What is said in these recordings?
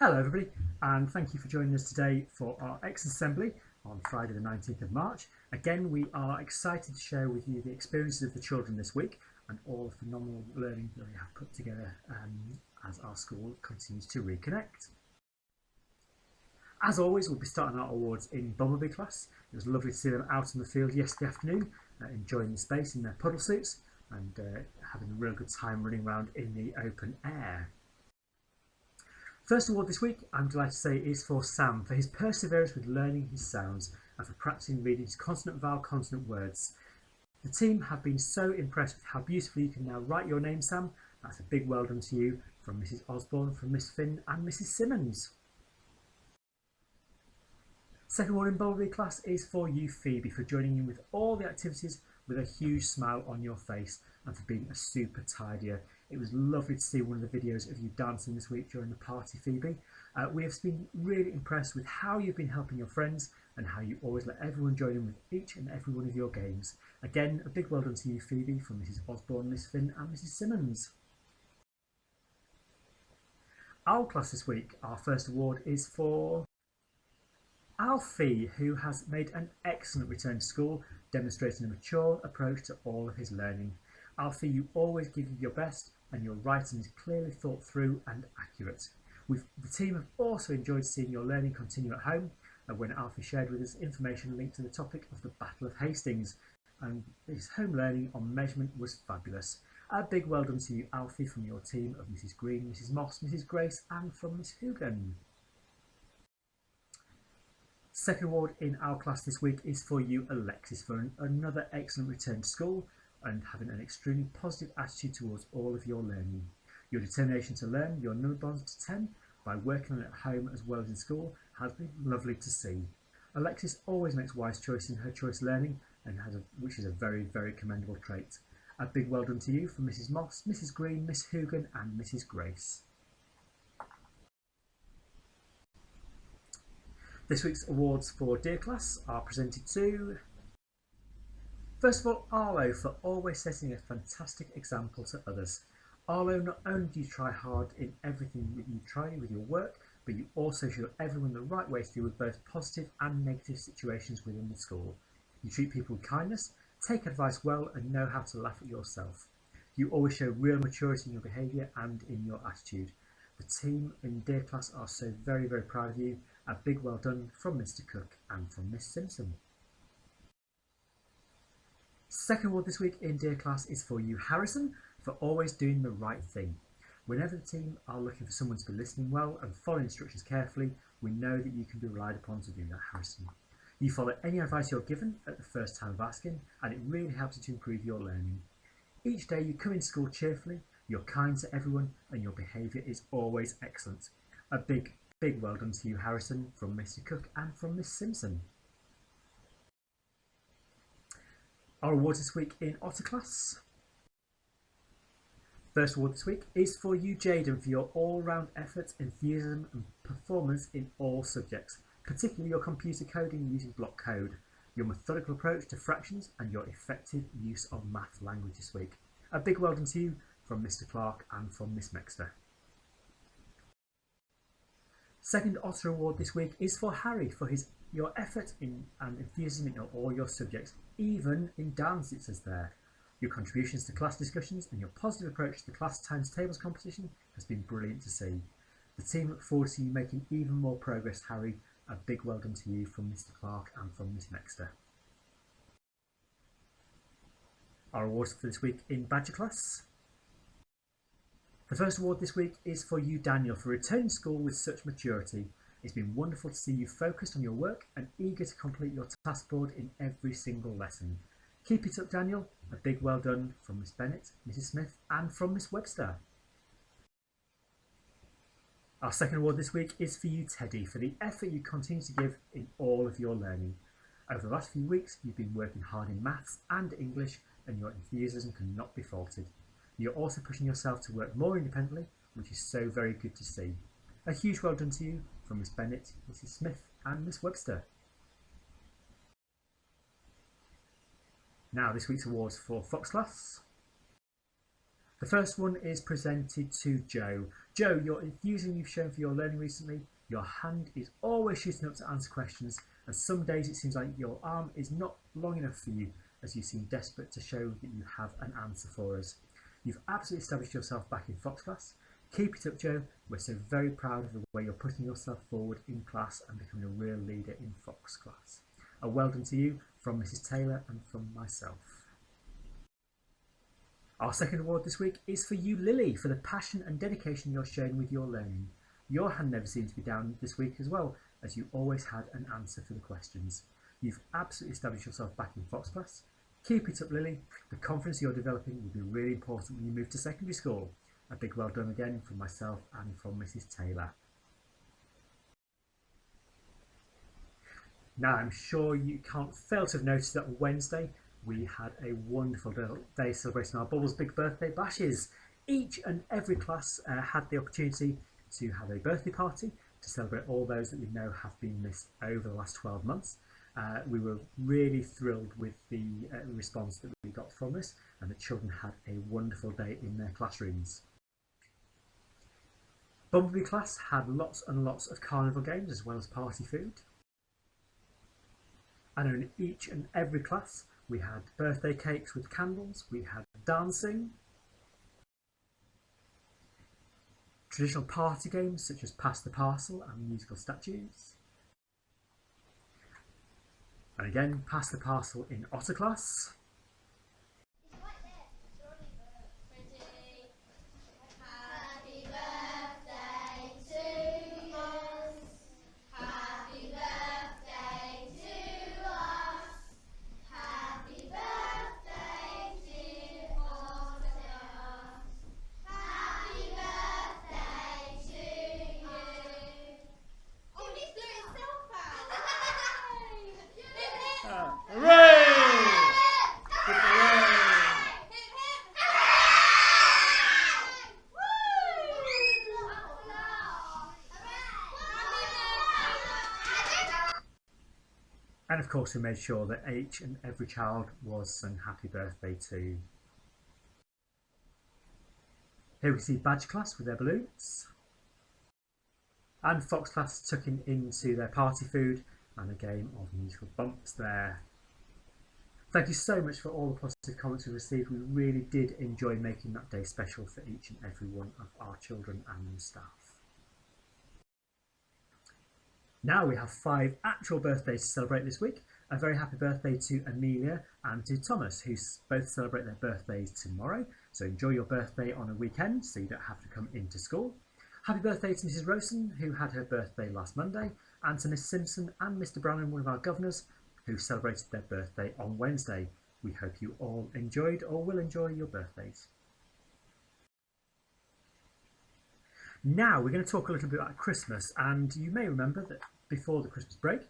Hello everybody, and thank you for joining us today for our Exit Assembly on Friday the 19th of March. Again, we are excited to share with you the experiences of the children this week and all the phenomenal learning that we have put together as our school continues to reconnect. As always, we'll be starting our awards in Bumblebee class. It was lovely to see them out in the field yesterday afternoon, enjoying the space in their puddle suits and having a real good time running around in the open air. First award this week, I'm delighted to say, is for Sam for his perseverance with learning his sounds and for practicing reading his consonant vowel consonant words. The team have been so impressed with how beautifully you can now write your name, Sam. That's a big well done to you from Mrs Osborne, from Miss Finn and Mrs Simmons. Second award in Bumblebee class is for you, Phoebe, for joining in with all the activities with a huge smile on your face and for being a super tidier. It was lovely to see one of the videos of you dancing this week during the party, Phoebe. We have been really impressed with how you've been helping your friends and how you always let everyone join in with each and every one of your games. Again, a big well done to you, Phoebe, from Mrs Osborne, Miss Finn and Mrs Simmons. Our class this week, our first award is for Alfie, who has made an excellent return to school, demonstrating a mature approach to all of his learning. Alfie, you always give your best and your writing is clearly thought through and accurate. The team have also enjoyed seeing your learning continue at home when Alfie shared with us information linked to the topic of the Battle of Hastings, and his home learning on measurement was fabulous. A big well done to you, Alfie, from your team of Mrs Green, Mrs Moss, Mrs Grace and from Miss Hugan. Second award in our class this week is for you, Alexis, for another excellent return to school and having an extremely positive attitude towards all of your learning. Your determination to learn your number bonds to 10 by working on it at home as well as in school has been lovely to see. Alexis always makes wise choices in her choice learning, and which is a very, very commendable trait. A big well done to you from Mrs Moss, Mrs Green, Miss Hugan and Mrs Grace. This week's awards for Dear Class are presented to, first of all, Arlo, for always setting a fantastic example to others. Arlo, not only do you try hard in everything that you try with your work, but you also show everyone the right way to deal with both positive and negative situations within the school. You treat people with kindness, take advice well and know how to laugh at yourself. You always show real maturity in your behaviour and in your attitude. The team in Dear Class are so very, very proud of you. A big well done from Mr Cook and from Miss Simpson. Second award this week in Dear Class is for you, Harrison, for always doing the right thing. Whenever the team are looking for someone to be listening well and following instructions carefully, we know that you can be relied upon to do that, Harrison. You follow any advice you're given at the first time of asking, and it really helps you to improve your learning. Each day you come in school cheerfully, you're kind to everyone and your behaviour is always excellent. A big well done to you, Harrison, from Mr Cook and from Miss Simpson. Our awards this week in Otter class. First award this week is for you, Jaden, for your all-round effort, enthusiasm and performance in all subjects, particularly your computer coding using block code, your methodical approach to fractions and your effective use of math language this week. A big well done to you from Mr Clark and from Miss Mexter. Second Otter award this week is for Harry for your effort and enthusiasm in all your subjects, even in dance, it says there. Your contributions to class discussions and your positive approach to the class times tables competition has been brilliant to see. The team look forward to you making even more progress, Harry. A big well done to you from Mr Clark and from Miss Mexter. Our awards for this week in Badger class. The first award this week is for you, Daniel, for returning to school with such maturity. It's been wonderful to see you focused on your work and eager to complete your task board in every single lesson. Keep it up, Daniel. A big well done from Miss Bennett, Mrs Smith and from Miss Webster. Our second award this week is for you, Teddy, for the effort you continue to give in all of your learning. Over the last few weeks, you've been working hard in maths and English and your enthusiasm cannot be faulted. You're also pushing yourself to work more independently, which is so very good to see. A huge well done to you from Miss Bennett, Mrs Smith and Miss Webster. Now this week's awards for Fox class. The first one is presented to Joe. Joe, your enthusiasm you've shown for your learning recently, your hand is always shooting up to answer questions, and some days it seems like your arm is not long enough for you, as you seem desperate to show that you have an answer for us. You've absolutely established yourself back in Fox class. Keep it up, Joe. We're so very proud of the way you're putting yourself forward in class and becoming a real leader in Fox class. A well done to you from Mrs. Taylor and from myself. Our second award this week is for you, Lily, for the passion and dedication you're showing with your learning. Your hand never seemed to be down this week as well, as you always had an answer for the questions. You've absolutely established yourself back in Fox class. Keep it up, Lily. The confidence you're developing will be really important when you move to secondary school. A big well done again from myself and from Mrs. Taylor. Now, I'm sure you can't fail to have noticed that Wednesday we had a wonderful day celebrating our Bubbles Big Birthday Bashes. Each and every class had the opportunity to have a birthday party to celebrate all those that we know have been missed over the last 12 months. We were really thrilled with the response that we got from this, and the children had a wonderful day in their classrooms. Bumblebee class had lots and lots of carnival games as well as party food. And in each and every class we had birthday cakes with candles, we had dancing, traditional party games such as Pass the Parcel and musical statues. And again, Pass the Parcel in Otter class. And of course we made sure that each and every child was sung happy birthday to. Here we see Badge class with their balloons. And Fox class tucking into their party food and a game of musical bumps there. Thank you so much for all the positive comments we received. We really did enjoy making that day special for each and every one of our children and staff. Now we have 5 actual birthdays to celebrate this week. A very happy birthday to Amelia and to Thomas, who both celebrate their birthdays tomorrow. So enjoy your birthday on a weekend so you don't have to come into school. Happy birthday to Mrs. Rosen, who had her birthday last Monday, and to Miss Simpson and Mr. Brannan, one of our governors, who celebrated their birthday on Wednesday. We hope you all enjoyed or will enjoy your birthdays. Now we're going to talk a little bit about Christmas, and you may remember that before the Christmas break,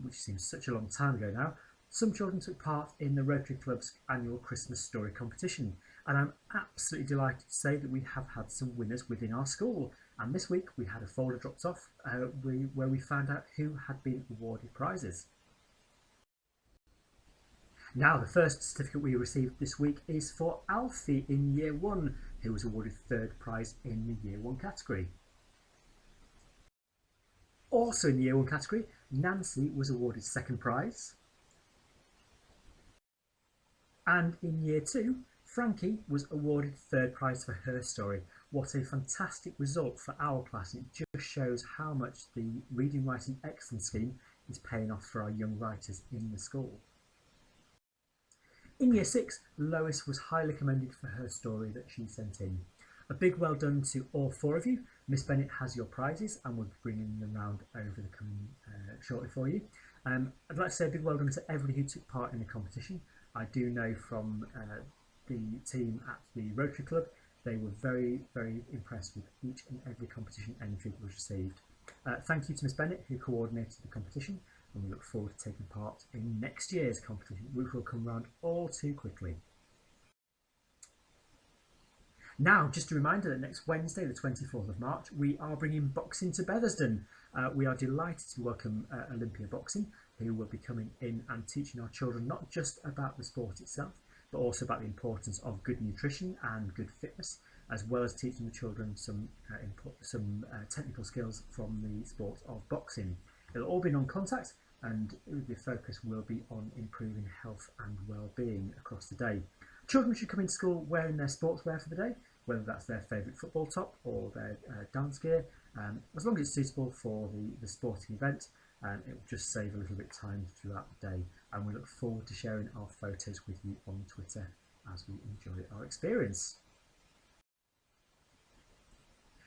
which seems such a long time ago now, some children took part in the Rotary Club's annual Christmas story competition, and I'm absolutely delighted to say that we have had some winners within our school. And this week we had a folder dropped off where we found out who had been awarded prizes. Now, the first certificate we received this week is for Alfie in Year 1, who was awarded 3rd prize in the Year 1 category. Also in the Year 1 category, Nancy was awarded 2nd prize. And in Year 2, Frankie was awarded 3rd prize for her story. What a fantastic result for our class, and it just shows how much the Reading Writing Excellence Scheme is paying off for our young writers in the school. In Year 6, Lois was highly commended for her story that she sent in. A big well done to all 4 of you. Miss Bennett has your prizes and we'll be bringing them round over the coming shortly for you. I'd like to say a big well done to everybody who took part in the competition. I do know from the team at the Rotary Club, they were very, very impressed with each and every competition entry that was received. Thank you to Miss Bennett, who coordinated the competition, and we look forward to taking part in next year's competition, which will come round all too quickly. Now, just a reminder that next Wednesday, the 24th of March, we are bringing boxing to Bethersden. We are delighted to welcome Olympia Boxing, who will be coming in and teaching our children not just about the sport itself, but also about the importance of good nutrition and good fitness, as well as teaching the children some technical skills from the sport of boxing. It'll all be non-contact, and the focus will be on improving health and well-being across the day. Children should come into school wearing their sportswear for the day, whether that's their favourite football top or their dance gear, as long as it's suitable for the sporting event. It will just save a little bit of time throughout the day, and we look forward to sharing our photos with you on Twitter as we enjoy our experience.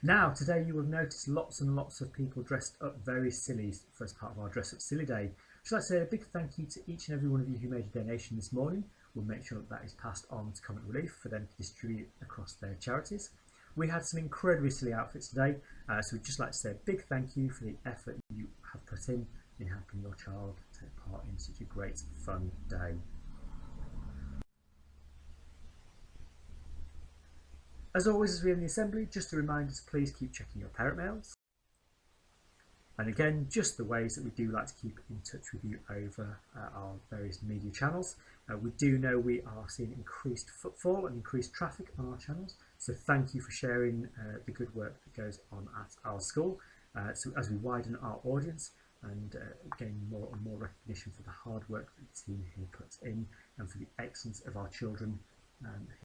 Now, today you will notice lots and lots of people dressed up very silly for as part of our Dress Up Silly Day. I'd like to say a big thank you to each and every one of you who made a donation this morning. We'll make sure that is passed on to Comic Relief for them to distribute across their charities. We had some incredibly silly outfits today, so we'd just like to say a big thank you for the effort you have put in helping your child take part in such a great fun day. As always, as we end the assembly, just a reminder to please keep checking your parent mails. And again, just the ways that we do like to keep in touch with you over our various media channels. We do know we are seeing increased footfall and increased traffic on our channels, so thank you for sharing the good work that goes on at our school. So as we widen our audience and gain more and more recognition for the hard work that the team here puts in, and for the excellence of our children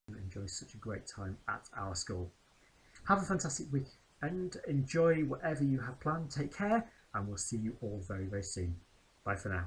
who enjoy such a great time at our school. Have a fantastic week and enjoy whatever you have planned. Take care, and we'll see you all very, very soon. Bye for now.